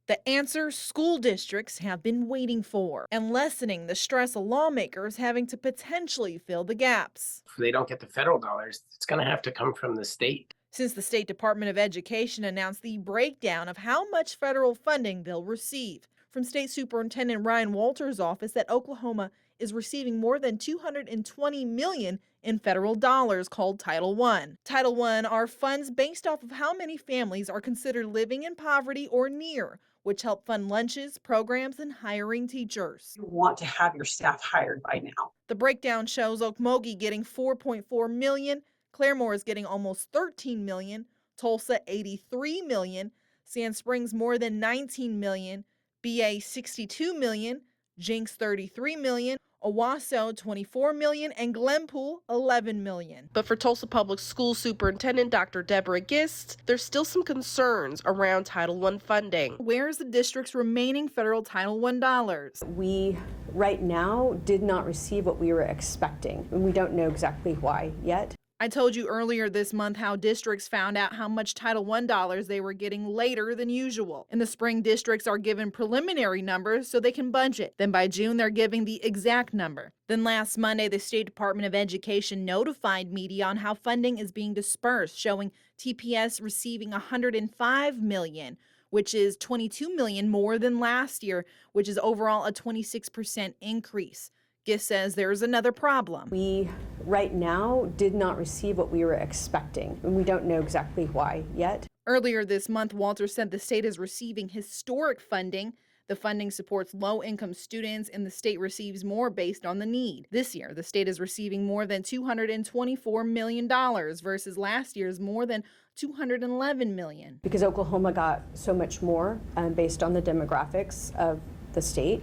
The answer school districts have been waiting for and lessening the stress of lawmakers having to potentially fill the gaps. If they don't get the federal dollars, it's going to have to come from the state. Since the State Department of Education announced the breakdown of how much federal funding they'll receive. From State Superintendent Ryan Walters' office that Oklahoma is receiving more than $220 million in federal dollars called Title I. Title I are funds based off of how many families are considered living in poverty or near, which help fund lunches, programs, and hiring teachers. You want to have your staff hired by now. The breakdown shows Okmulgee getting $4.4 million, Claremore is getting almost $13 million, Tulsa $83 million, Sand Springs more than $19 million, BA $62 million, Jinx $33 million, Owasso $24 million, and Glenpool $11 million. But for Tulsa Public School Superintendent Dr. Deborah Gist, there's still some concerns around Title I funding. Where's the district's remaining federal Title I dollars? We, right now, did not receive what we were expecting, and we don't know exactly why yet. I told you earlier this month how districts found out how much Title I dollars they were getting later than usual. In the spring, districts are given preliminary numbers so they can budget. Then by June, they're giving the exact number. Then last Monday, the State Department of Education notified media on how funding is being dispersed, showing TPS receiving $105 million, which is $22 million more than last year, which is overall a 26% increase. Gist says there's another problem. We, right now, did not receive what we were expecting, and we don't know exactly why yet. Earlier this month, Walters said the state is receiving historic funding. The funding supports low-income students, and the state receives more based on the need. This year, the state is receiving more than $224 million versus last year's more than $211 million. Because Oklahoma got so much more based on the demographics of the state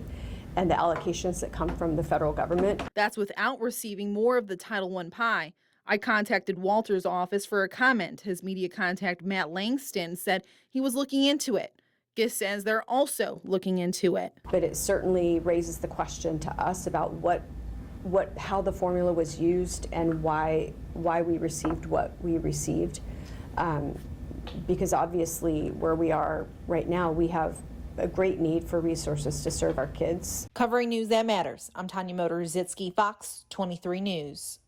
and the allocations that come from the federal government. That's without receiving more of the Title I pie. I contacted Walters' office for a comment. His media contact, Matt Langston, said he was looking into it. Gist says they're also looking into it. But it certainly raises the question to us about how the formula was used and why we received what we received. Because obviously where we are right now, we have a great need for resources to serve our kids. Covering news that matters, I'm Tanya Motor-Zitsky, Fox 23 News.